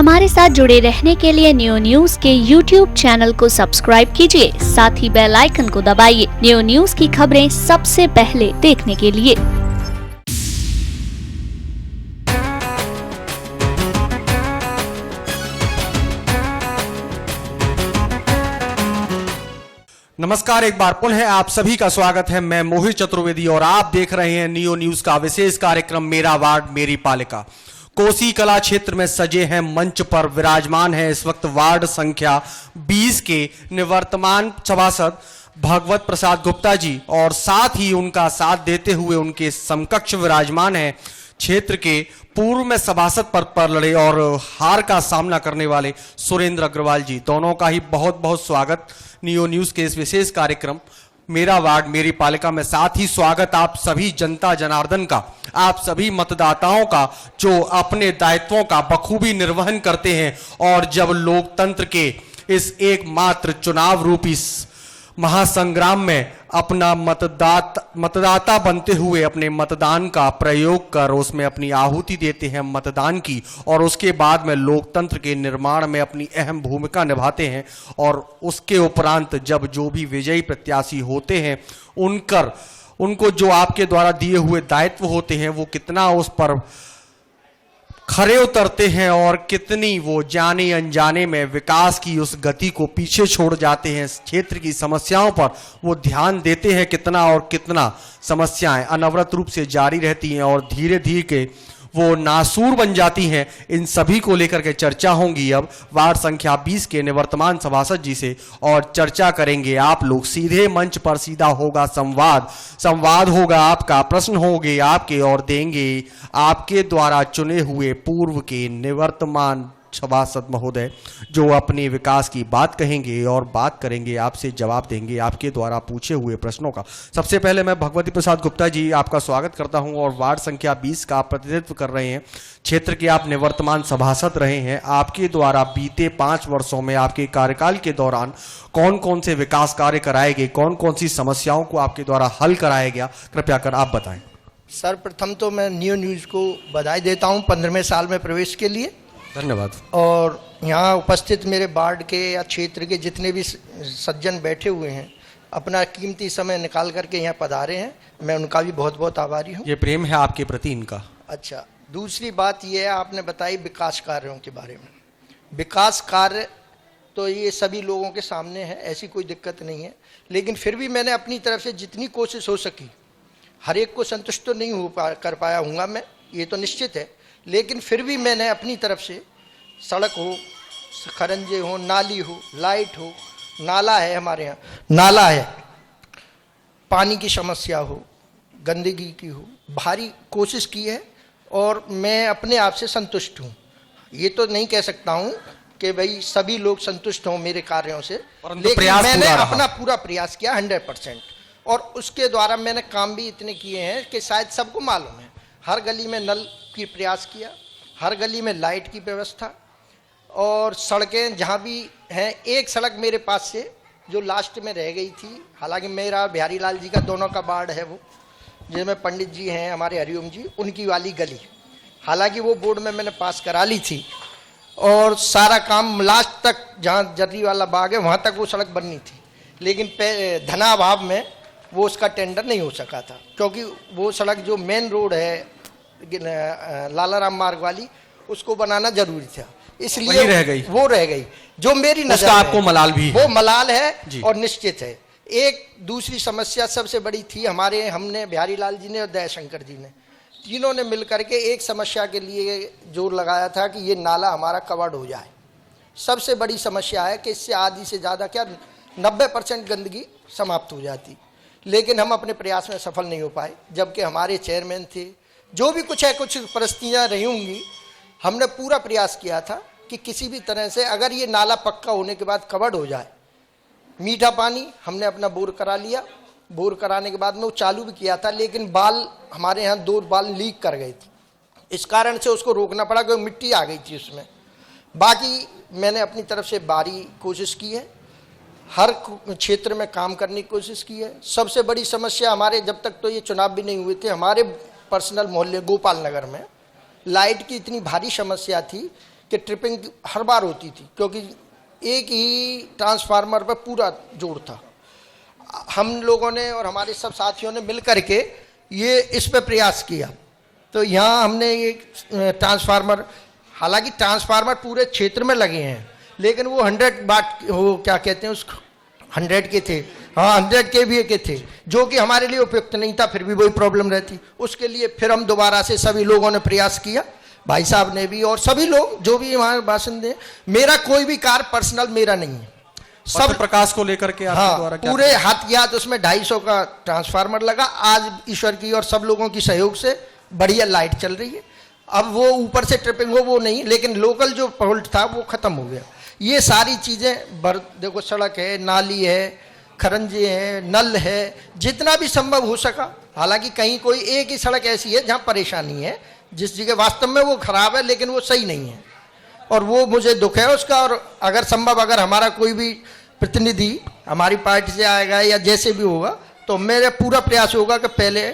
हमारे साथ जुड़े रहने के लिए न्यू न्यूज के YouTube चैनल को सब्सक्राइब कीजिए, साथ ही बेल आइकन को दबाइए न्यू न्यूज की खबरें सबसे पहले देखने के लिए। नमस्कार, एक बार पुनः आप सभी का स्वागत है। मैं मोहित चतुर्वेदी और आप देख रहे हैं न्यू न्यूज का विशेष कार्यक्रम मेरा वार्ड मेरी पालिका। कोसी कला क्षेत्र में सजे हैं मंच पर विराजमान है इस वक्त वार्ड संख्या 20 के निवर्तमान सभासद भगवत प्रसाद गुप्ता जी, और साथ ही उनका साथ देते हुए उनके समकक्ष विराजमान है क्षेत्र के पूर्व में सभासद पद पर लड़े और हार का सामना करने वाले सुरेंद्र अग्रवाल जी। दोनों का ही बहुत बहुत स्वागत न्यू न्यूज के इस विशेष कार्यक्रम मेरा वार्ड मेरी पालिका में। साथ ही स्वागत आप सभी जनता जनार्दन का, आप सभी मतदाताओं का जो अपने दायित्वों का बखूबी निर्वहन करते हैं और जब लोकतंत्र के इस एकमात्र चुनाव रूपी महासंग्राम में अपना मतदाता बनते हुए अपने मतदान का प्रयोग कर उसमें अपनी आहुति देते हैं मतदान की, और उसके बाद में लोकतंत्र के निर्माण में अपनी अहम भूमिका निभाते हैं। और उसके उपरांत जब जो भी विजयी प्रत्याशी होते हैं उनको जो आपके द्वारा दिए हुए दायित्व होते हैं वो कितना उस पर खरे उतरते हैं और कितनी वो जाने अनजाने में विकास की उस गति को पीछे छोड़ जाते हैं। क्षेत्र की समस्याओं पर वो ध्यान देते हैं कितना, और कितना समस्याएं अनवरत रूप से जारी रहती हैं और धीरे धीरे के वो नासूर बन जाती हैं। इन सभी को लेकर के चर्चा होंगी अब वार्ड संख्या 20 के निवर्तमान सभासद जी से, और चर्चा करेंगे आप लोग। सीधे मंच पर सीधा होगा संवाद होगा आपका, प्रश्न होंगे आपके और देंगे आपके द्वारा चुने हुए पूर्व के निवर्तमान सभासद महोदय, जो अपने विकास की बात कहेंगे और बात करेंगे आपसे, जवाब देंगे आपके द्वारा पूछे हुए प्रश्नों का। सबसे पहले मैं भगवती प्रसाद गुप्ता जी आपका स्वागत करता हूं, और वार्ड संख्या 20 का आप प्रतिनिधित्व कर रहे हैं। क्षेत्र के आप निवर्तमान सभासद रहे हैं। आपके द्वारा बीते 5 वर्षों में आपके कार्यकाल के दौरान कौन कौन से विकास कार्य कराए गए, कौन कौन सी समस्याओं को आपके द्वारा हल कराया गया, कृपया कर आप बताएं। सर्वप्रथम तो मैं न्यू न्यूज़ को बधाई देता हूं 15वें साल में प्रवेश के लिए। धन्यवाद। और यहाँ उपस्थित मेरे वार्ड के या क्षेत्र के जितने भी सज्जन बैठे हुए हैं, अपना कीमती समय निकाल करके यहाँ पधारे हैं, मैं उनका भी बहुत बहुत आभारी हूँ। ये प्रेम है आपके प्रति इनका। अच्छा, दूसरी बात ये है, आपने बताई विकास कार्यों के बारे में। विकास कार्य तो ये सभी लोगों के सामने है, ऐसी कोई दिक्कत नहीं है, लेकिन फिर भी मैंने अपनी तरफ से जितनी कोशिश हो सकी, हर एक को संतुष्ट तो नहीं कर पाया हूँगा मैं, ये तो निश्चित है, लेकिन फिर भी मैंने अपनी तरफ से सड़क हो, खरंजे हो, नाली हो, लाइट हो, नाला है हमारे यहाँ, नाला है, पानी की समस्या हो, गंदगी की हो, भारी कोशिश की है और मैं अपने आप से संतुष्ट हूँ। ये तो नहीं कह सकता हूँ कि भाई सभी लोग संतुष्ट हों मेरे कार्यों से, लेकिन मैंने अपना पूरा प्रयास किया 100%, और उसके द्वारा मैंने काम भी इतने किए हैं कि शायद सबको मालूम है। हर गली में नल की प्रयास किया, हर गली में लाइट की व्यवस्था, और सड़कें जहाँ भी हैं, एक सड़क मेरे पास से जो लास्ट में रह गई थी, हालांकि मेरा बिहारी लाल जी का दोनों का वार्ड है वो, जिसमें पंडित जी हैं हमारे हरिओम जी, उनकी वाली गली, हालांकि वो बोर्ड में मैंने पास करा ली थी और सारा काम लास्ट तक, जहाँ जर्री वाला बाग है वहाँ तक वो सड़क बननी थी, लेकिन धनाभाव में वो उसका टेंडर नहीं हो सका था, क्योंकि वो सड़क जो मेन रोड है लालाराम मार्ग वाली, उसको बनाना जरूरी था, इसलिए वो रह गई जो मेरी नजर में आपको मलाल भी वो मलाल है और निश्चित है। एक दूसरी समस्या सबसे बड़ी थी हमने बिहारी लाल जी ने और दयाशंकर जी ने, तीनों ने मिलकर के एक समस्या के लिए जोर लगाया था कि ये नाला हमारा कवर्ड हो जाए। सबसे बड़ी समस्या है कि इससे आधी से ज़्यादा क्या 90% गंदगी समाप्त हो जाती, लेकिन हम अपने प्रयास में सफल नहीं हो पाए। जबकि हमारे चेयरमैन थे, जो भी कुछ है, कुछ परिस्थितियाँ रही होंगी, हमने पूरा प्रयास किया था कि किसी भी तरह से अगर ये नाला पक्का होने के बाद कवर्ड हो जाए। मीठा पानी हमने अपना बोर करा लिया, बोर कराने के बाद में वो चालू भी किया था, लेकिन बाल हमारे यहाँ 2 बाल लीक कर गए थे, इस कारण से उसको रोकना पड़ा क्योंकि मिट्टी आ गई थी उसमें। बाकी मैंने अपनी तरफ से भारी कोशिश की है, हर क्षेत्र में काम करने की कोशिश की है। सबसे बड़ी समस्या हमारे, जब तक तो ये चुनाव भी नहीं हुए थे, हमारे पर्सनल मोहल्ले गोपाल नगर में लाइट की इतनी भारी समस्या थी कि ट्रिपिंग हर बार होती थी, क्योंकि एक ही ट्रांसफार्मर पर पूरा जोर था। हम लोगों ने और हमारे सब साथियों ने मिल करके ये इस पे प्रयास किया, तो यहाँ हमने एक ट्रांसफार्मर, हालांकि ट्रांसफार्मर पूरे क्षेत्र में लगे हैं, लेकिन वो 100 वाट, वो क्या कहते हैं उसको, 100 के थे, हाँ 100 KVA के थे, जो कि हमारे लिए उपयुक्त नहीं था, फिर भी वही प्रॉब्लम रहती। उसके लिए फिर हम दोबारा से सभी लोगों ने प्रयास किया, भाई साहब ने भी और सभी लोग जो भी वहाँ भाषण दें। मेरा कोई भी कार्य पर्सनल मेरा नहीं है, सब प्रकाश को लेकर के आपके द्वारा क्या पूरे हाथ की हाथ उसमें 250 का ट्रांसफार्मर लगा। आज ईश्वर की और सब लोगों की सहयोग से बढ़िया लाइट चल रही है। अब वो ऊपर से ट्रिपिंग हो वो नहीं, लेकिन लोकल जो फॉल्ट था वो खत्म हो गया। ये सारी चीज़ें देखो, सड़क है, नाली है, खरंजे हैं, नल है, जितना भी संभव हो सका। हालांकि कहीं कोई एक ही सड़क ऐसी है जहाँ परेशानी है, जिस जगह वास्तव में वो खराब है लेकिन वो सही नहीं है, और वो मुझे दुख है उसका। और अगर संभव, अगर हमारा कोई भी प्रतिनिधि हमारी पार्टी से आएगा या जैसे भी होगा, तो मेरा पूरा प्रयास होगा कि पहले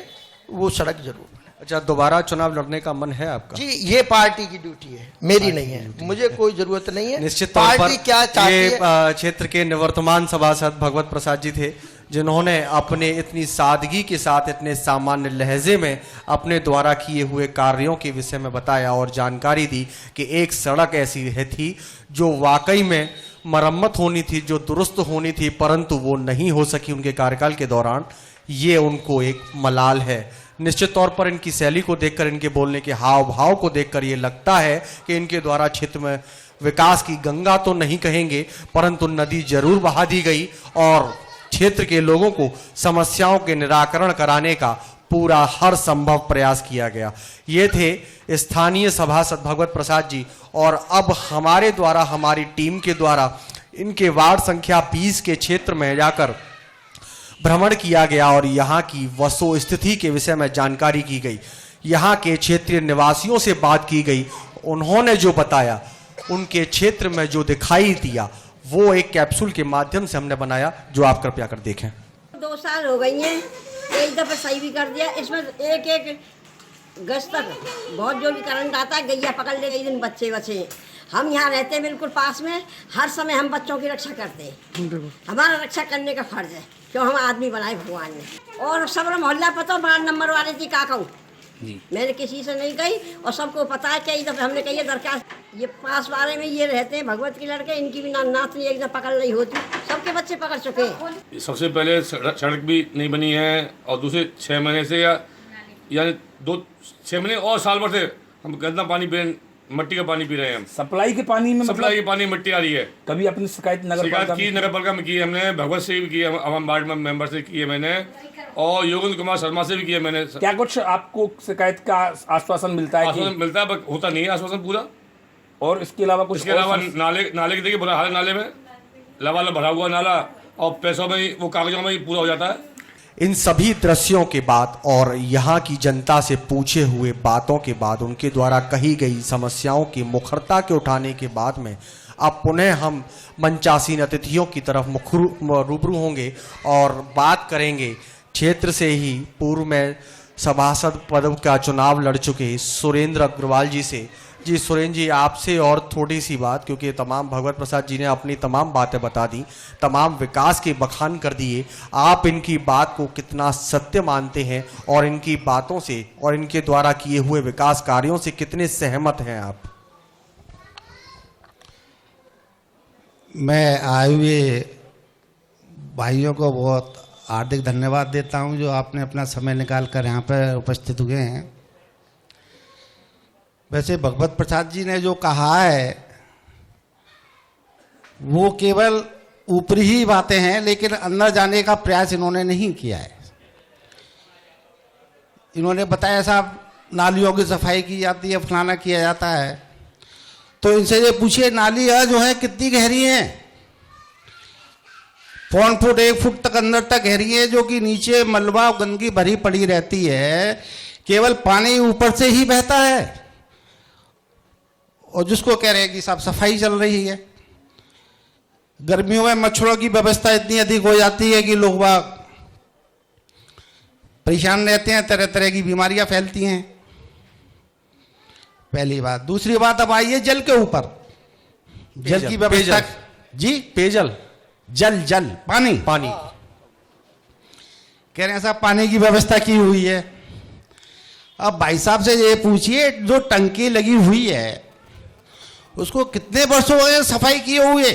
वो सड़क जरूर। अच्छा, दोबारा चुनाव लड़ने का मन है आपका? जी, ये पार्टी की ड्यूटी है, मेरी नहीं है, मुझे कोई जरूरत नहीं है। निश्चित तौर पर पार्टी क्या चाहती है। ये क्षेत्र के निवर्तमान सभासद भगवत प्रसाद जी थे, जिन्होंने अपने इतनी सादगी के साथ, इतने सामान्य लहजे में अपने द्वारा किए हुए कार्यों के विषय में बताया और जानकारी दी कि एक सड़क ऐसी है थी जो वाकई में मरम्मत होनी थी, जो दुरुस्त होनी थी, परंतु वो नहीं हो सकी उनके कार्यकाल के दौरान। ये उनको एक मलाल है। निश्चित तौर पर इनकी शैली को देखकर, इनके बोलने के हाव भाव को देखकर ये लगता है कि इनके द्वारा क्षेत्र में विकास की गंगा तो नहीं कहेंगे, परंतु नदी जरूर बहा दी गई और क्षेत्र के लोगों को समस्याओं के निराकरण कराने का पूरा हर संभव प्रयास किया गया। ये थे स्थानीय सभासद भगवत प्रसाद जी, और अब हमारे द्वारा, हमारी टीम के द्वारा इनके वार्ड संख्या 20 के क्षेत्र में जाकर भ्रमण किया गया और यहाँ की वस्तु स्थिति के विषय में जानकारी की गई। यहाँ के क्षेत्रीय निवासियों से बात की गई, उन्होंने जो बताया, उनके क्षेत्र में जो दिखाई दिया, वो एक कैप्सूल के माध्यम से हमने बनाया, जो आप कृपया कर देखें। 2 साल हो गई हैं, एक दफा सही भी कर दिया। इसमें एक गज तक बहुत जो भी करंट आता है, गैया पकड़ ले गई, दिन बच्चे हम यहाँ रहते हैं बिल्कुल पास में, हर समय हम बच्चों की रक्षा करते हैं, हमारा रक्षा करने का फर्ज है, क्यों हम आदमी बनाए भगवान ने। और सब मोहल्ला पता, 12 नंबर वाले थी का कहूँ, मैंने किसी से नहीं कही और सबको पता है। कई दफे हमने कही दरखास्त, ये पास बारे में ये रहते हैं भगवत के लड़के, इनकी भी नात नहीं एकदम पकड़ नहीं होती, सबके बच्चे पकड़ चुके हैं। सबसे पहले सड़क भी नहीं बनी है, और दूसरे 6 महीने से यानी 6 महीने और साल भर से हम गंदा पानी पी, मट्टी का पानी पी रहे हैं। हम सप्लाई के पानी में, सप्लाई के पानी मिट्टी आ रही है। कभी अपनी शिकायत नगर पालिका में की हमने, भगवत से भी की है, हम वार्ड मेंबर से की है मैंने, और योगेंद्र कुमार शर्मा से भी किया मैंने। क्या कुछ आपको शिकायत का आश्वासन मिलता है? आश्वासन मिलता है, होता नहीं है आश्वासन पूरा। और इसके अलावा कुछ? इसके अलावा नाले की देखिए बुरा हाल है, नाले में लवाला भरा हुआ नाला, और पैसों में ही, वो कागजों में ही पूरा हो जाता है। इन सभी दृश्यों के बाद और यहाँ की जनता से पूछे हुए बातों के बाद, उनके द्वारा कही गई समस्याओं की मुखरता के उठाने के बाद में अब पुनः हम मंचासीन अतिथियों की तरफ रूबरू होंगे और बात करेंगे क्षेत्र से ही पूर्व में सभासद पद का चुनाव लड़ चुके सुरेंद्र अग्रवाल जी से। जी सुरेंद्र जी, आपसे और थोड़ी सी बात, क्योंकि तमाम भगवत प्रसाद जी ने अपनी तमाम बातें बता दी, तमाम विकास के बखान कर दिए। आप इनकी बात को कितना सत्य मानते हैं और इनकी बातों से और इनके द्वारा किए हुए विकास कार्यों से कितने सहमत हैं आप? मैं आए हुए भाइयों को बहुत हार्दिक धन्यवाद देता हूं, जो आपने अपना समय निकाल कर यहाँ पर उपस्थित हुए हैं। वैसे भगवत प्रसाद जी ने जो कहा है वो केवल ऊपरी ही बातें हैं, लेकिन अंदर जाने का प्रयास इन्होंने नहीं किया है। इन्होंने बताया साहब नालियों की सफाई की जाती है, फलाना किया जाता है, तो इनसे ये पूछिए नाली जो है कितनी गहरी है? 1 फुट 1 फुट तक अंदर तक गहरी है, जो कि नीचे मलबा गंदगी भरी पड़ी रहती है, केवल पानी ऊपर से ही बहता है। और जिसको कह रहे हैं कि साफ सफाई चल रही है, गर्मियों में मच्छरों की व्यवस्था इतनी अधिक हो जाती है कि लोग बाग परेशान रहते हैं, तरह तरह की बीमारियां फैलती हैं। पहली बात। दूसरी बात अब आइए जल के ऊपर। जल की व्यवस्था जी, पेयजल, जल जल पानी पानी, कह रहे हैं साहब पानी की व्यवस्था की हुई है। अब भाई साहब से ये पूछिए, जो टंकी लगी हुई है उसको कितने वर्षों हो गए सफाई किए हुए,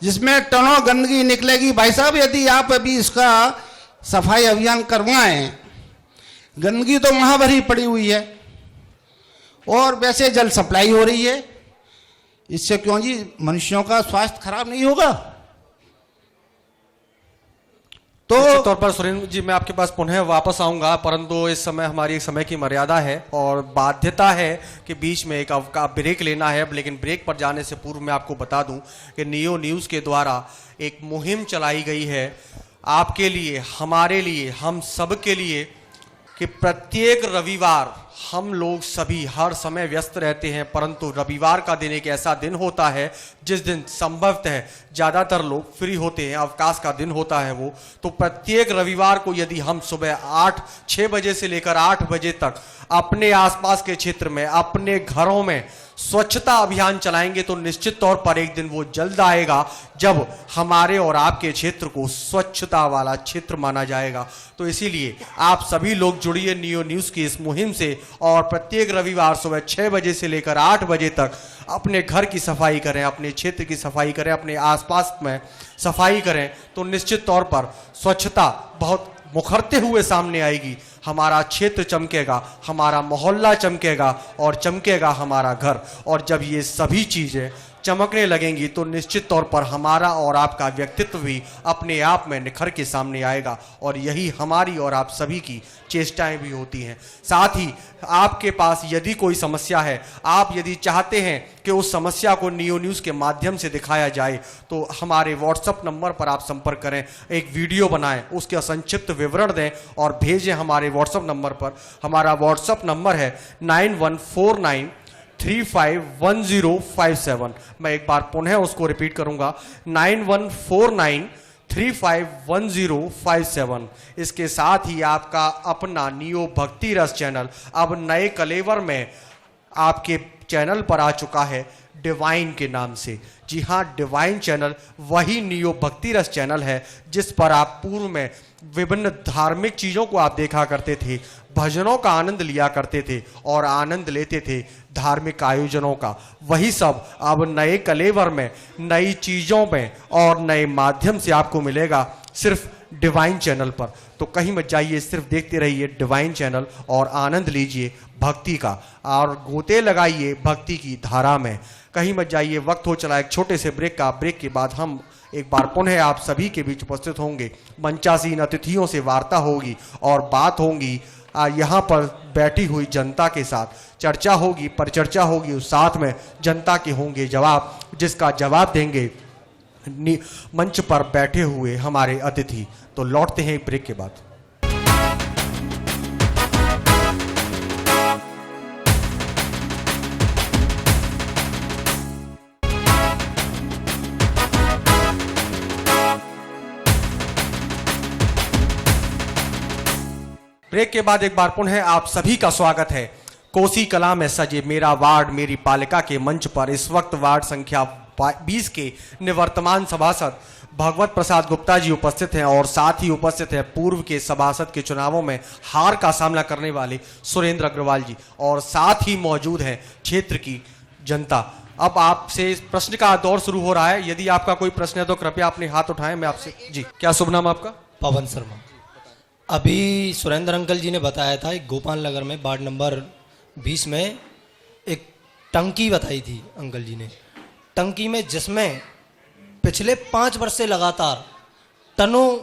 जिसमें टनों गंदगी निकलेगी। भाई साहब यदि आप अभी इसका सफाई अभियान करवाएं, गंदगी तो वहां भरी पड़ी हुई है और वैसे जल सप्लाई हो रही है, इससे क्यों जी मनुष्यों का स्वास्थ्य खराब नहीं होगा? तो निश्चित तौर पर सुरेंद्र जी मैं आपके पास पुनः वापस आऊंगा, परंतु इस समय हमारी समय की मर्यादा है और बाध्यता है कि बीच में एक ब्रेक लेना है। लेकिन ब्रेक पर जाने से पूर्व मैं आपको बता दूं कि नियो न्यूज़ के द्वारा एक मुहिम चलाई गई है आपके लिए, हमारे लिए, हम सब के लिए, कि प्रत्येक रविवार हम लोग सभी हर समय व्यस्त रहते हैं, परंतु रविवार का दिन एक ऐसा दिन होता है जिस दिन संभवतः ज़्यादातर लोग फ्री होते हैं, अवकाश का दिन होता है वो। तो प्रत्येक रविवार को यदि हम सुबह 6 बजे से लेकर 8 बजे तक अपने आसपास के क्षेत्र में, अपने घरों में स्वच्छता अभियान चलाएंगे तो निश्चित तौर पर एक दिन वो जल्द आएगा जब हमारे और आपके क्षेत्र को स्वच्छता वाला क्षेत्र माना जाएगा। तो इसीलिए आप सभी लोग जुड़िए नियो न्यूज़ की इस मुहिम से और प्रत्येक रविवार सुबह 6 बजे से लेकर 8 बजे तक अपने घर की सफाई करें, अपने क्षेत्र की सफाई करें, अपने आसपास में सफाई करें तो निश्चित तौर पर स्वच्छता बहुत मुखरते हुए सामने आएगी। हमारा क्षेत्र चमकेगा, हमारा मोहल्ला चमकेगा और चमकेगा हमारा घर। और जब ये सभी चीज़ें चमकने लगेंगी तो निश्चित तौर पर हमारा और आपका व्यक्तित्व भी अपने आप में निखर के सामने आएगा और यही हमारी और आप सभी की चेष्टाएं भी होती हैं। साथ ही आपके पास यदि कोई समस्या है, आप यदि चाहते हैं कि उस समस्या को नियो न्यूज़ के माध्यम से दिखाया जाए तो हमारे व्हाट्सएप नंबर पर आप संपर्क करें, एक वीडियो बनाएं, उसका संक्षिप्त विवरण दें और भेजें हमारे व्हाट्सएप नंबर पर। हमारा व्हाट्सएप नंबर है 9149351057। मैं एक बार पुनः उसको रिपीट करूंगा, 9149351057। इसके साथ ही आपका अपना नियो भक्ति रस चैनल अब नए कलेवर में आपके चैनल पर आ चुका है डिवाइन के नाम से। जी हाँ, डिवाइन चैनल वही नियो भक्ति रस चैनल है जिस पर आप पूर्व में विभिन्न धार्मिक चीज़ों को आप देखा करते थे, भजनों का आनंद लिया करते थे और आनंद लेते थे धार्मिक आयोजनों का। वही सब अब नए कलेवर में, नई चीज़ों में और नए माध्यम से आपको मिलेगा सिर्फ डिवाइन चैनल पर। तो कहीं मत जाइए, सिर्फ देखते रहिए डिवाइन चैनल और आनंद लीजिए भक्ति का और गोते लगाइए भक्ति की धारा में। कहीं मत जाइए, वक्त हो चला एक छोटे से ब्रेक का। ब्रेक के बाद हम एक बार पुनः आप सभी के बीच उपस्थित होंगे, मंचासीन अतिथियों से वार्ता होगी और बात होगी यहाँ पर बैठी हुई जनता के साथ, चर्चा होगी, परिचर्चा होगी, उस साथ में जनता के होंगे जवाब, जिसका जवाब देंगे मंच पर बैठे हुए हमारे अतिथि। तो लौटते हैं ब्रेक के बाद। ब्रेक के बाद एक बार पुनः आप सभी का स्वागत है कोसी कला में सजे मेरा वार्ड मेरी पालिका के मंच पर। इस वक्त वार्ड संख्या 20 के निवर्तमान सभासद भगवत प्रसाद गुप्ता जी उपस्थित हैं और साथ ही उपस्थित है पूर्व के सभासद के चुनावों में हार का सामना करने वाले सुरेंद्र अग्रवाल जी और साथ ही मौजूद हैं क्षेत्र की जनता। अब आपसे इस प्रश्न का दौर शुरू हो रहा है। यदि आपका कोई प्रश्न है तो कृपया अपने हाथ उठाएं। मैं आपसे जी, क्या शुभ नाम आपका? पवन शर्मा। अभी सुरेंद्र अंकल जी ने बताया था एक गोपाल नगर में वार्ड नंबर 20 में एक टंकी बताई थी अंकल जी ने, टंकी में जिसमें पिछले 5 वर्ष से लगातार टनों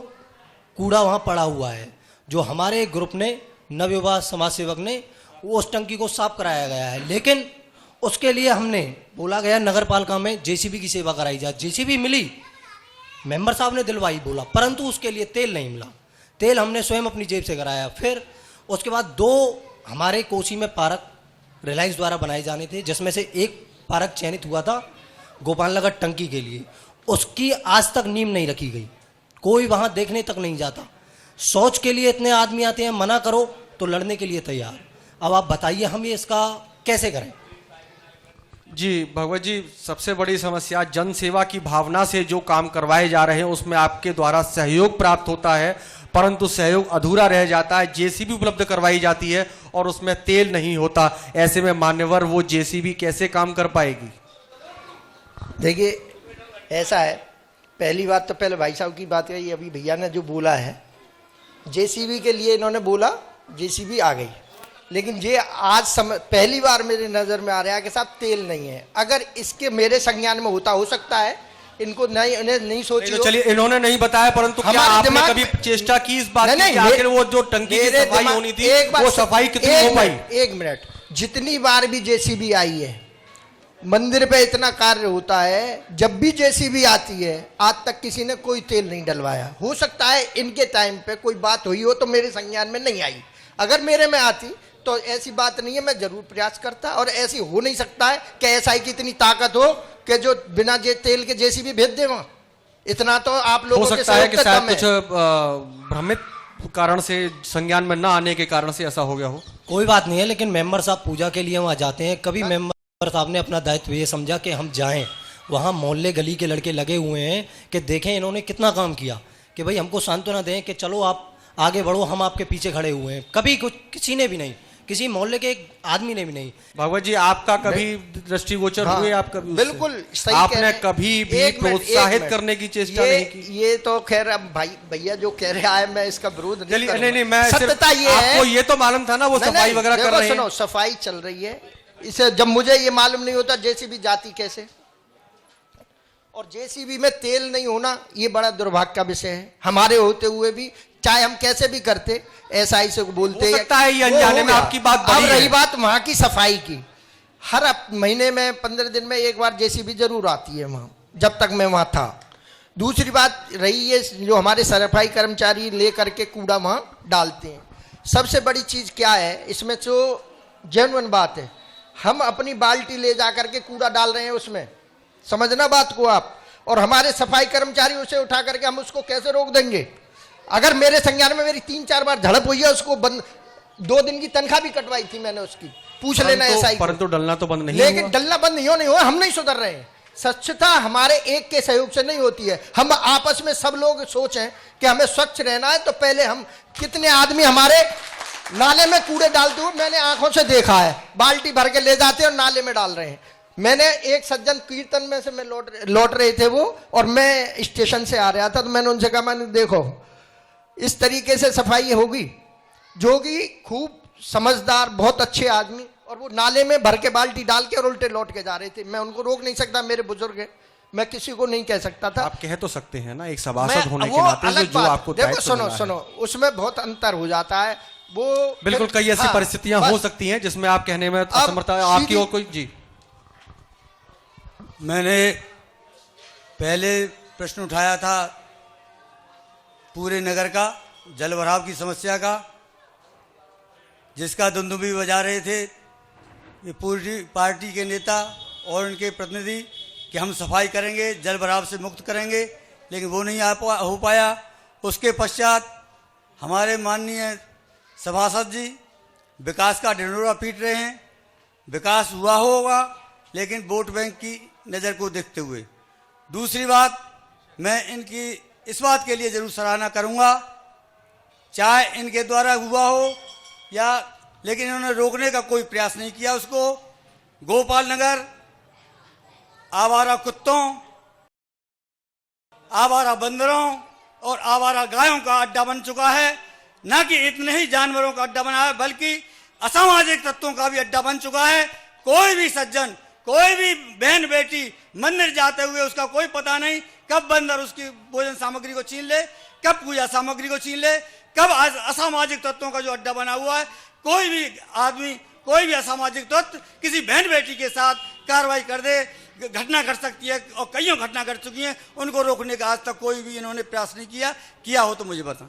कूड़ा वहाँ पड़ा हुआ है, जो हमारे ग्रुप ने नवयुवा समाज सेवक ने वो उस टंकी को साफ कराया गया है। लेकिन उसके लिए हमने बोला गया नगर पालिका में जेसीबी की सेवा कराई जाए। जेसीबी मिली, मेंबर साहब ने दिलवाई बोला, परंतु उसके लिए तेल नहीं मिला। तेल हमने स्वयं अपनी जेब से कराया। फिर उसके बाद 2 हमारे कोसी में पार्क रिलायंस द्वारा बनाए जाने थे, जिसमें से एक पार्क चयनित हुआ था गोपाल नगर टंकी के लिए। उसकी आज तक नींव नहीं रखी गई, कोई वहाँ देखने तक नहीं जाता। शौच के लिए इतने आदमी आते हैं, मना करो तो लड़ने के लिए तैयार। अब आप बताइए हम ये इसका कैसे करें। जी भगवत जी, सबसे बड़ी समस्या जन सेवा की भावना से जो काम करवाए जा रहे हैं उसमें आपके द्वारा सहयोग प्राप्त होता है, परंतु सहयोग अधूरा रह जाता है। जेसीबी उपलब्ध करवाई जाती है और उसमें तेल नहीं होता। ऐसे में मान्यवर वो जेसीबी कैसे काम कर पाएगी? देखिए ऐसा है, पहली बात तो पहले भाई साहब की बात कही, अभी भैया ने जो बोला है जेसीबी के लिए इन्होंने बोला, जेसीबी आ गई, लेकिन ये आज पहली बार मेरे नज़र में आ रहा है कि साहब तेल नहीं है। अगर इसके मेरे संज्ञान में होता, हो सकता है इनको नहीं सोची तो चलिए, इन्होंने नहीं बताया, परंतु क्या आपने कभी चेष्टा की इस बात की कि आखिर वो जो टंकी की सफाई होनी थी वो सफाई कितनी हो पाई? एक मिनट, जितनी बार भी जेसीबी आई है मंदिर पे इतना कार्य होता है, जब भी जेसीबी आती है आज तक किसी ने कोई तेल नहीं डलवाया। हो सकता है इनके टाइम पे कोई बात हुई हो तो मेरे संज्ञान में नहीं आई, अगर मेरे में आती तो ऐसी बात नहीं है, मैं जरूर प्रयास करता। और ऐसी हो नहीं सकता है कि एसआई की इतनी ताकत हो कि जो बिना तेल के जेसीबी भेज दे वहां, इतना तो आप लोगों हो सकता है कि शायद कुछ भ्रमित कारण से, संज्ञान में न आने के कारण से ऐसा हो गया हो। कोई बात नहीं है, लेकिन मेंबर साहब पूजा के लिए वहाँ जाते हैं, कभी मेंबर साहब ने अपना दायित्व ये समझा कि हम जाएं, वहाँ मोहल्ले गली के लड़के लगे हुए हैं कि देखें इन्होंने कितना काम किया, कि भाई हमको सांत्वना दें कि चलो आप आगे बढ़ो, हम आपके पीछे खड़े हुए हैं। कभी कुछ किसी ने भी नहीं, किसी मोहल्ले के एक आदमी ने भी नहीं। भगवत जी, आपका कभी दृष्टिगोचर हुए? आप कभी बिल्कुल सही आपने कभी भी प्रोत्साहित करने की चेष्टा नहीं की? ये तो खैर अब भाई भैया जो कह रहा है मैं इसका विरोध नहीं करूंगा। नहीं, मैं सत्यता ये है, आपको ये तो मालूम था ना वो सफाई वगैरह कर रहे हैं। सुनो, सफाई चल रही है, इसे जब मुझे ये मालूम नहीं होता जेसीबी जाती कैसे, और जेसीबी में तेल नहीं होना ये बड़ा दुर्भाग्य का विषय है। हमारे होते हुए भी चाहे हम कैसे भी करते, एसआई से बोलते, हो सकता है ये अनजाने में आपकी बात बड़ी अब है। रही बात वहां की सफाई की, हर महीने में 15 दिन में एक बार जेसीबी जरूर आती है वहां, जब तक मैं वहां था। दूसरी बात रही है जो हमारे सफाई कर्मचारी ले करके कूड़ा वहां डालते हैं। सबसे बड़ी चीज क्या है इसमें, जो जेन्युइन बात है, हम अपनी बाल्टी ले जा करके कूड़ा डाल रहे हैं उसमें, समझना बात को आप, और हमारे सफाई कर्मचारी उसे उठा करके हम उसको कैसे रोक देंगे? अगर मेरे संज्ञान में मेरी 3-4 बार झड़प हुई है, उसको बंद 2 दिन की तनख्वाह भी कटवाई थी मैंने उसकी, पूछ लेना एसआई को। परंतु डलना तो बंद नहीं लेकिन हुआ। डलना बंद नहीं हुआ, हम नहीं सुधर रहे हैं। स्वच्छता हमारे एक के सहयोग से नहीं होती है। हम आपस में सब लोग सोचें कि हमें स्वच्छ रहना है तो पहले हम, कितने आदमी हमारे नाले में कूड़े डालते हुए मैंने आंखों से देखा है, बाल्टी भर के ले जाते हैं और नाले में डाल रहे हैं। मैंने एक सज्जन कीर्तन में से मैं लौट रहे थे वो, और मैं स्टेशन से आ रहा था, तो मैंने उनसे कहा, मैंने देखो इस तरीके से सफाई होगी? जोगी खूब समझदार बहुत अच्छे आदमी, और वो नाले में भर के बाल्टी डाल के और उल्टे लौट के जा रहे थे। मैं उनको रोक नहीं सकता, मेरे बुजुर्ग है, मैं किसी को नहीं कह सकता था। आप कह तो सकते हैं ना, एक सभासद होने के नाते जो आपको देखो सुनो, उसमें बहुत अंतर हो जाता है। वो बिल्कुल कई ऐसी परिस्थितियां हो सकती हैं जिसमें आप कहने में असमर्थ है। आपकी और कोई? जी, मैंने पहले प्रश्न उठाया था पूरे नगर का जल भराव की समस्या का, जिसका दुंदुभी बजा रहे थे ये पूरी पार्टी के नेता और उनके प्रतिनिधि कि हम सफाई करेंगे, जल भराव से मुक्त करेंगे, लेकिन वो नहीं हो पाया। उसके पश्चात हमारे माननीय सभासद जी विकास का ढिंढोरा पीट रहे हैं। विकास हुआ होगा लेकिन वोट बैंक की नज़र को देखते हुए। दूसरी बात, मैं इनकी इस बात के लिए ज़रूर सराहना करूंगा, चाहे इनके द्वारा हुआ हो या, लेकिन इन्होंने रोकने का कोई प्रयास नहीं किया उसको। गोपाल नगर आवारा कुत्तों, आवारा बंदरों और आवारा गायों का अड्डा बन चुका है। न कि इतने ही जानवरों का अड्डा बना है, बल्कि असामाजिक तत्वों का भी अड्डा बन चुका है। कोई भी सज्जन, कोई भी बहन बेटी मंदिर जाते हुए उसका कोई पता नहीं कब बंदर उसकी भोजन सामग्री को छीन ले, कब पूजा सामग्री को छीन ले, कब असामाजिक तत्वों का जो अड्डा बना हुआ है। कोई भी आदमी, कोई भी असामाजिक तत्व किसी बहन बेटी के साथ कार्रवाई कर दे, घटना घट सकती है, और कईयों घटना घट चुकी हैं। उनको रोकने का आज तक कोई भी इन्होंने प्रयास नहीं किया हो तो मुझे बताएं।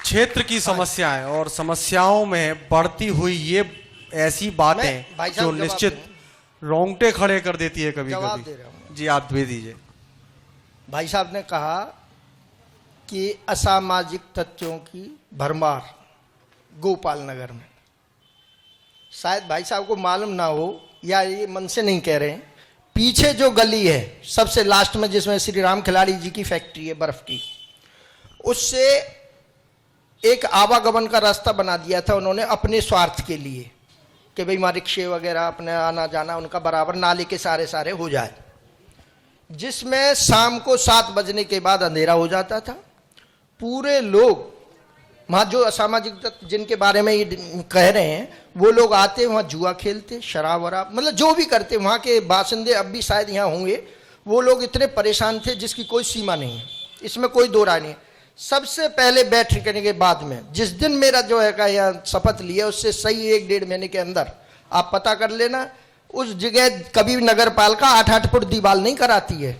क्षेत्र की समस्याएं और समस्याओं में बढ़ती हुई ये ऐसी बातें जो निश्चित रोंगटे खड़े कर देती है कभी कभी। जी, आप दे दीजिए। भाई साहब ने कहा कि असामाजिक तत्वों की भरमार गोपाल नगर में, शायद भाई साहब को मालूम ना हो या ये मन से नहीं कह रहे हैं, पीछे जो गली है सबसे लास्ट में जिसमें श्री राम खिलाड़ी जी की फैक्ट्री है बर्फ की, उससे एक आवागमन का रास्ता बना दिया था उन्होंने अपने स्वार्थ के लिए कि भाई वहाँ रिक्शे वगैरह अपने आना जाना उनका बराबर नाले के सारे हो जाए, जिसमें शाम को 7 बजने के बाद अंधेरा हो जाता था। पूरे लोग वहाँ जो असामाजिक तत्व जिनके बारे में ये कह रहे हैं वो लोग आते, वहाँ जुआ खेलते, शराब वराब मतलब जो भी करते, वहाँ के बाशिंदे अब भी शायद यहाँ होंगे, वो लोग इतने परेशान थे जिसकी कोई सीमा नहीं है, इसमें कोई दो राय नहीं है। सबसे पहले बैठक करने के बाद में जिस दिन मेरा जो है का यह शपथ लिया उससे सही 1-1.5 महीने के अंदर आप पता कर लेना, उस जगह कभी भी नगर पालिका 8-8 फुट दीवार नहीं कराती है।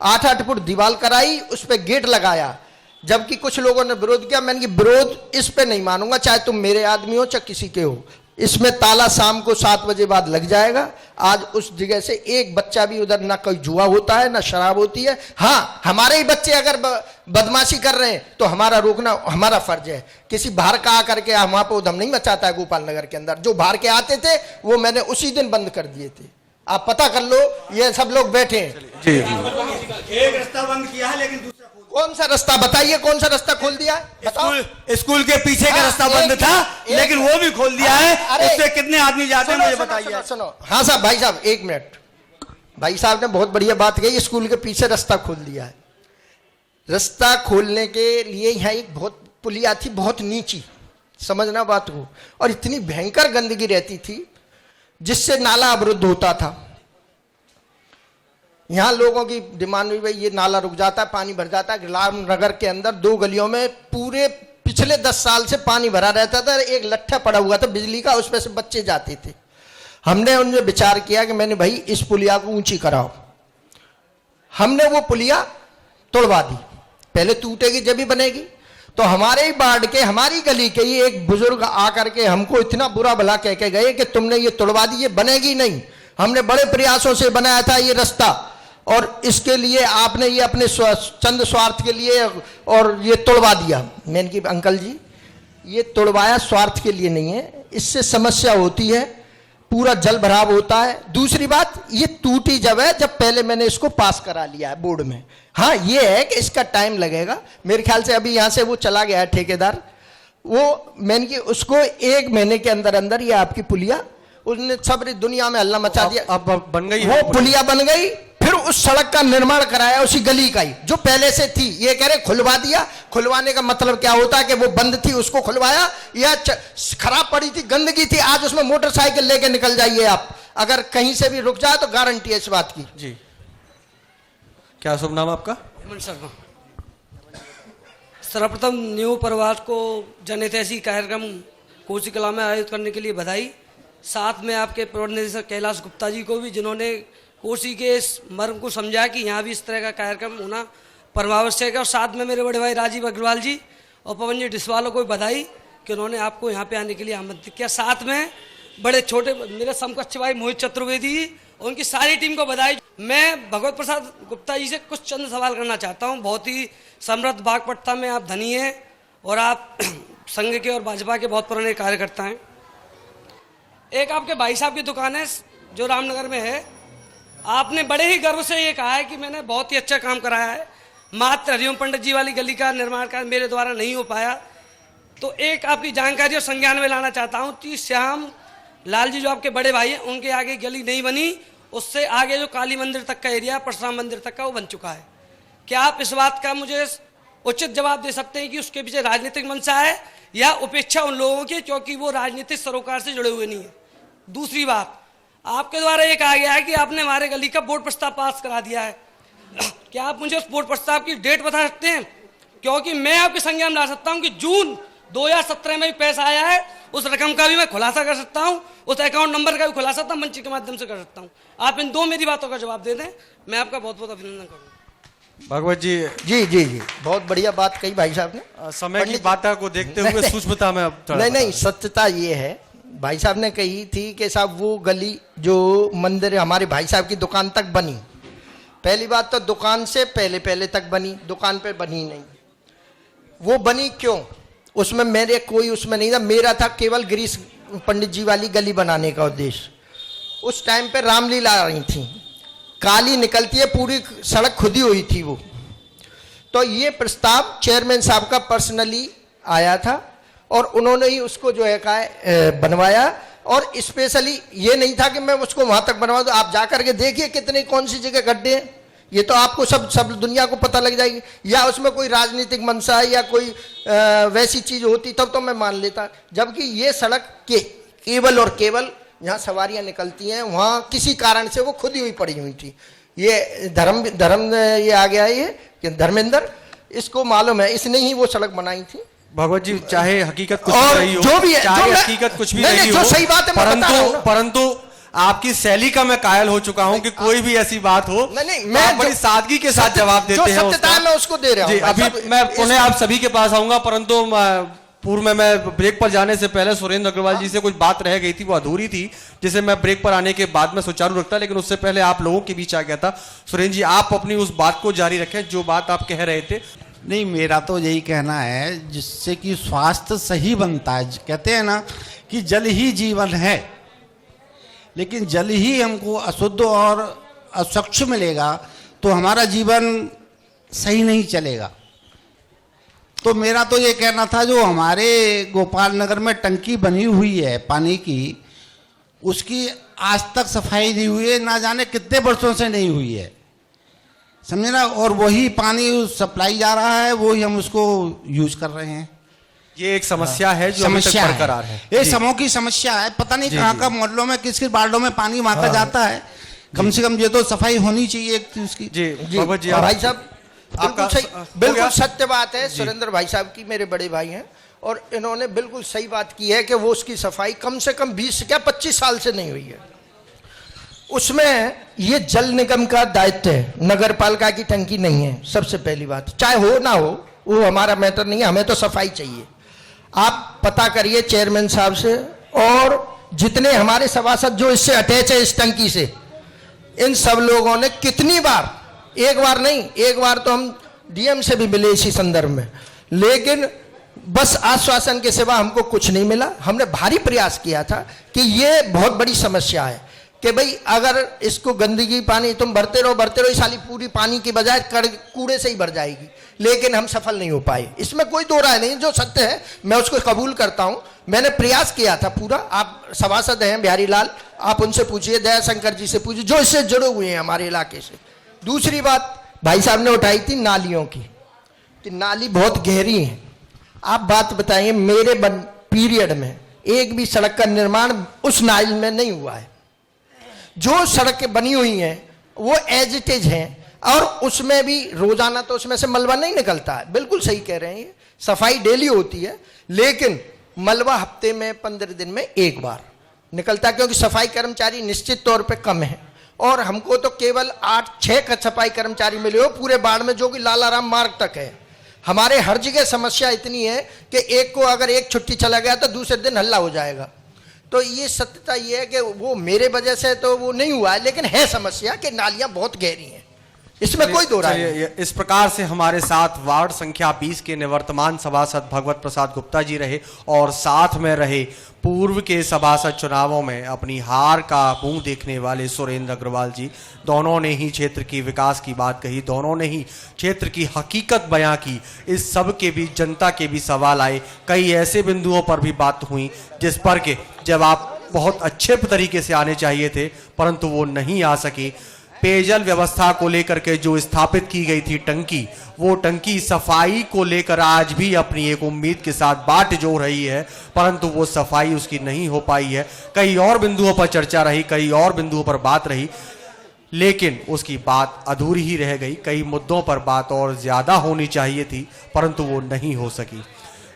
8-8 फुट दीवार कराई, उस पर गेट लगाया, जबकि कुछ लोगों ने विरोध किया। मैंने कि विरोध इस पे नहीं मानूंगा, चाहे तुम मेरे आदमी हो चाहे किसी के हो, इसमें ताला शाम को 7 बजे बाद लग जाएगा। आज उस जगह से एक बच्चा भी उधर ना कोई जुआ होता है ना शराब होती है। हाँ, हमारे ही बच्चे अगर बदमाशी कर रहे हैं तो हमारा रोकना हमारा फर्ज है। किसी बाहर का आकर के वहां पर उधम नहीं मचाता है। गोपाल नगर के अंदर जो बाहर के आते थे वो मैंने उसी दिन बंद कर दिए थे, आप पता कर लो, ये सब लोग बैठे हैं। एक रास्ता बंद किया है लेकिन दूसरा कौन सा रास्ता बताइए, कौन सा रास्ता खोल दिया है? स्कूल के पीछे का रास्ता बंद था लेकिन वो भी खोल दिया है। उससे कितने आदमी जाते हैं मुझे बताइए। सुनो, हाँ साहब, भाई साहब 1 मिनट, भाई साहब ने बहुत बढ़िया बात कही, स्कूल के पीछे रास्ता खोल दिया है। रास्ता खोलने के लिए यहाँ एक बहुत पुलिया थी, बहुत नीची, समझना बात को, और इतनी भयंकर गंदगी रहती थी जिससे नाला अवरुद्ध होता था। यहाँ लोगों की डिमांड हुई भाई ये नाला रुक जाता है, पानी भर जाता है। राम नगर के अंदर 2 गलियों में पूरे पिछले 10 साल से पानी भरा रहता था, एक लट्ठा पड़ा हुआ था बिजली का, उसमें से बच्चे जाते थे। हमने उनसे विचार किया कि मैंने भाई इस पुलिया को ऊंची कराओ। हमने वो पुलिया तोड़वा दी, पहले टूटेगी जब भी बनेगी। तो हमारे ही वार्ड के, हमारी गली के ही एक बुजुर्ग आकर के हमको इतना बुरा भला कह के गए कि तुमने ये तोड़वा दी, ये बनेगी नहीं। हमने बड़े प्रयासों से बनाया था ये रास्ता, और इसके लिए आपने ये अपने चंद स्वार्थ के लिए और ये तोड़वा दिया। मैंने कि अंकल जी ये तोड़वाया स्वार्थ के लिए नहीं है, इससे समस्या होती है, पूरा जल भराव होता है। दूसरी बात, ये टूटी जब है जब पहले मैंने इसको पास करा लिया है बोर्ड में। हाँ, ये है कि इसका टाइम लगेगा, मेरे ख्याल से अभी यहाँ से वो चला गया है ठेकेदार, वो मैंने कि उसको 1 महीने के अंदर अंदर ये आपकी पुलिया, उसने सब दुनिया में हल्ला मचा दिया, अब बन गई, वो पुलिया बन गई। फिर उस सड़क का निर्माण कराया उसी गली का ही जो पहले से थी। ये कह रहे खुलवा दिया, खुलवाने का मतलब क्या होता है कि वो बंद थी उसको खुलवाया, या खराब पड़ी थी, गंदगी थी, आज उसमें मोटरसाइकिल लेके निकल जाइए आप, अगर कहीं से भी रुक जाए तो गारंटी है इस बात की। जी, क्या शुभ नाम आपका? हेमंत शर्मा। सर्वप्रथम न्यू परिवार को जनहितैषी कार्यक्रम कोसी कला में आयोजित करने के लिए बधाई। साथ में आपके प्रबंध निदेशक कैलाश गुप्ता जी को भी, जिन्होंने कोसी के इस मर्म को समझा कि यहाँ भी इस तरह का कार्यक्रम होना परमावश्यक है। और साथ में मेरे बड़े भाई राजीव अग्रवाल जी और पवन जी डिसवालों को भी बधाई कि उन्होंने आपको यहाँ पे आने के लिए आमंत्रित किया। साथ में बड़े छोटे मेरे समकक्ष भाई मोहित चतुर्वेदी जी और उनकी सारी टीम को बधाई। मैं भगवत प्रसाद गुप्ता जी से कुछ चंद सवाल करना चाहता हूँ। बहुत ही समृद्ध बागपट्टा में आप धनी हैं और आप संघ के और भाजपा के बहुत पुराने कार्यकर्ता हैं। एक आपके भाई साहब की दुकान है जो रामनगर में है, आपने बड़े ही गर्व से ये कहा है कि मैंने बहुत ही अच्छा काम कराया है, मात्र हरिओम पंडित जी वाली गली का निर्माण कार्य मेरे द्वारा नहीं हो पाया। तो एक आपकी जानकारी और संज्ञान में लाना चाहता हूँ कि श्याम लाल जी जो आपके बड़े भाई हैं उनके आगे गली नहीं बनी, उससे आगे जो काली मंदिर तक का एरिया, परशुराम मंदिर तक का, वो बन चुका है। क्या आप इस बात का मुझे उचित जवाब दे सकते हैं कि उसके पीछे राजनीतिक मंशा है या उपेक्षा उन लोगों की क्योंकि वो राजनीतिक सरोकार से जुड़े हुए नहीं है? दूसरी बात, आपके द्वारा ये कहा गया है कि आपने हमारे गली का बोर्ड प्रस्ताव पास करा दिया है। क्या आप मुझे उस बोर्ड प्रस्ताव की डेट बता सकते हैं? क्योंकि मैं आपके संज्ञान में ला सकता हूं कि जून 2017 में भी पैसा आया है, उस रकम का भी मैं खुलासा कर सकता हूं, उस अकाउंट नंबर का भी खुलासा मंच के माध्यम से कर सकता हूं। आप इन 2 मेरी बातों का जवाब दे दें, मैं आपका बहुत बहुत अभिनंदन करूंगा। भागवत जी। जी जी जी, बहुत बढ़िया बात कही भाई साहब ने। समय की बाधा को देखते हुए सूक्ष्मता में अब नहीं, सत्यता ये है, भाई साहब ने कही थी कि साहब वो गली जो मंदिर हमारे भाई साहब की दुकान तक बनी, पहली बात तो दुकान से पहले तक बनी, दुकान पे बनी नहीं। वो बनी क्यों? उसमें मेरे कोई उसमें नहीं था, मेरा था केवल ग्रीस पंडित जी वाली गली बनाने का उद्देश्य। उस टाइम पे रामलीला आ रही थी, काली निकलती है, पूरी सड़क खुदी हुई थी वो। तो ये प्रस्ताव चेयरमैन साहब का पर्सनली आया था और उन्होंने ही उसको जो है बनवाया। और स्पेशली ये नहीं था कि मैं उसको वहां तक बनवा दूं, आप जाकर के देखिए कितने कौन सी जगह गड्ढे हैं, ये तो आपको सब दुनिया को पता लग जाएगी। या उसमें कोई राजनीतिक मंशा है या कोई वैसी चीज होती तब तो मैं मान लेता, जबकि ये सड़क के केवल और केवल जहाँ सवारियां निकलती हैं वहाँ किसी कारण से वो खुदी हुई पड़ी हुई थी। ये धर्म ये आ गया, ये कि धर्मेंद्र, इसको मालूम है, इसने ही वो सड़क बनाई थी। भगवत जी, चाहे हकीकत कुछ और भी रही हो, जो भी है, चाहे जो हकीकत कुछ भी नहीं, रही जो हो, सही बात है मैं बता रहा हूं ना। परंतु आपकी शैली का मैं कायल हो चुका हूं कि कोई भी ऐसी बात हो, नहीं, मैं बड़ी सादगी के साथ जवाब देते हैं। जो सत्यता है मैं उसको दे रहा हूं। अभी मैं पुनः आप सभी के पास आऊंगा, परंतु पूर्व में मैं ब्रेक पर जाने से पहले सुरेंद्र अग्रवाल जी से कुछ बात रह गई थी, वो अधूरी थी, जिसे मैं ब्रेक पर आने के बाद में सुचारू रखता, लेकिन उससे पहले आप लोगों के बीच आ गया था। सुरेंद्र जी, आप अपनी उस बात को जारी रखें जो बात आप कह रहे थे। नहीं, मेरा तो यही कहना है जिससे कि स्वास्थ्य सही बनता है। कहते हैं ना कि जल ही जीवन है, लेकिन जल ही हमको अशुद्ध और अस्वच्छ मिलेगा तो हमारा जीवन सही नहीं चलेगा। तो मेरा तो ये कहना था, जो हमारे गोपाल नगर में टंकी बनी हुई है पानी की, उसकी आज तक सफाई नहीं हुई है, ना जाने कितने वर्षों से नहीं हुई है, समझे ना। और वही पानी सप्लाई जा रहा है, वही हम उसको यूज कर रहे हैं। ये एक समस्या है जो अभी तक बरकरार है। ये समूह की समस्या है, पता नहीं कहाँ का मोहल्लों में किस किस वार्डों में पानी वहां का जाता है। कम से कम ये तो सफाई होनी चाहिए एक चीज की। जी भाई साहब, बिल्कुल सत्य बात है। सुरेंद्र भाई साहब की मेरे बड़े भाई हैं और इन्होंने बिल्कुल सही बात की है कि वो उसकी सफाई कम से कम 20 क्या 25 साल से नहीं हुई है। उसमें ये जल निगम का दायित्व है, नगर पालिका की टंकी नहीं है। सबसे पहली बात, चाहे हो ना हो वो हमारा मैटर नहीं है, हमें तो सफाई चाहिए। आप पता करिए चेयरमैन साहब से और जितने हमारे सभासद जो इससे अटैच है इस टंकी से, इन सब लोगों ने कितनी बार, एक बार नहीं, एक बार तो हम डीएम से भी मिले इसी संदर्भ में, लेकिन बस आश्वासन के सिवा हमको कुछ नहीं मिला। हमने भारी प्रयास किया था कि ये बहुत बड़ी समस्या है कि भाई अगर इसको गंदगी पानी तुम भरते रहो, इस साली पूरी पानी की बजाय कूड़े से ही भर जाएगी, लेकिन हम सफल नहीं हो पाए। इसमें कोई दो राय नहीं, जो सत्य है मैं उसको कबूल करता हूं। मैंने प्रयास किया था पूरा। आप सभासद हैं बिहारी लाल, आप उनसे पूछिए, दया शंकर जी से पूछिए, जो इससे जुड़े हुए हैं हमारे इलाके से। दूसरी बात भाई साहब ने उठाई थी नालियों की, कि नाली बहुत गहरी है। आप बात बताइए, मेरे पीरियड में एक भी सड़क का निर्माण उस नाली में नहीं हुआ है। जो सड़कें बनी हुई हैं वो एज इट इज हैं, और उसमें भी रोजाना तो उसमें से मलबा नहीं निकलता है। बिल्कुल सही कह रहे हैं, ये सफाई डेली होती है, लेकिन मलबा हफ्ते में 15 दिन में एक बार निकलता है, क्योंकि सफाई कर्मचारी निश्चित तौर पे कम है। और हमको तो केवल 8-6 सफाई कर्मचारी मिले हो पूरे बाढ़ में, जो कि लालाराम मार्ग तक है। हमारे हर जगह समस्या इतनी है कि एक को अगर एक छुट्टी चला गया तो दूसरे दिन हल्ला हो जाएगा। तो ये सत्यता ये है कि वो मेरे वजह से तो वो नहीं हुआ है, लेकिन है समस्या कि नालियां बहुत गहरी हैं, इसमें कोई दो राय नहीं। इस प्रकार से हमारे साथ वार्ड संख्या 20 के निवर्तमान सभासद भगवत प्रसाद गुप्ता जी रहे, और साथ में रहे पूर्व के सभासद चुनावों में अपनी हार का मुंह देखने वाले सुरेंद्र अग्रवाल जी। दोनों ने ही क्षेत्र की विकास की बात कही, दोनों ने ही क्षेत्र की हकीकत बयां की। इस सब के बीच जनता के भी सवाल आए, कई ऐसे बिंदुओं पर भी बात हुई जिस पर के जवाब बहुत अच्छे तरीके से आने चाहिए थे, परंतु वो नहीं आ सके। पेयजल व्यवस्था को लेकर के जो स्थापित की गई थी टंकी, वो टंकी सफाई को लेकर आज भी अपनी एक उम्मीद के साथ बाट जोड़ रही है, परंतु वो सफाई उसकी नहीं हो पाई है। कई और बिंदुओं पर चर्चा रही, कई और बिंदुओं पर बात रही, लेकिन उसकी बात अधूरी ही रह गई। कई मुद्दों पर बात और ज्यादा होनी चाहिए थी, परंतु वो नहीं हो सकी।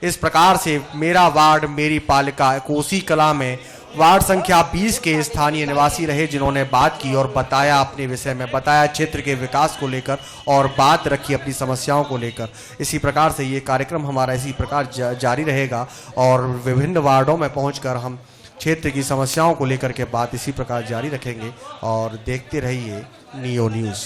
इस प्रकार से मेरा वार्ड मेरी पालिका कोसी कला में वार्ड संख्या 20 के स्थानीय निवासी रहे, जिन्होंने बात की और बताया, अपने विषय में बताया, क्षेत्र के विकास को लेकर, और बात रखी अपनी समस्याओं को लेकर। इसी प्रकार से ये कार्यक्रम हमारा इसी प्रकार जारी रहेगा, और विभिन्न वार्डों में पहुंचकर हम क्षेत्र की समस्याओं को लेकर के बात इसी प्रकार जारी रखेंगे। और देखते रहिए नियो न्यूज़।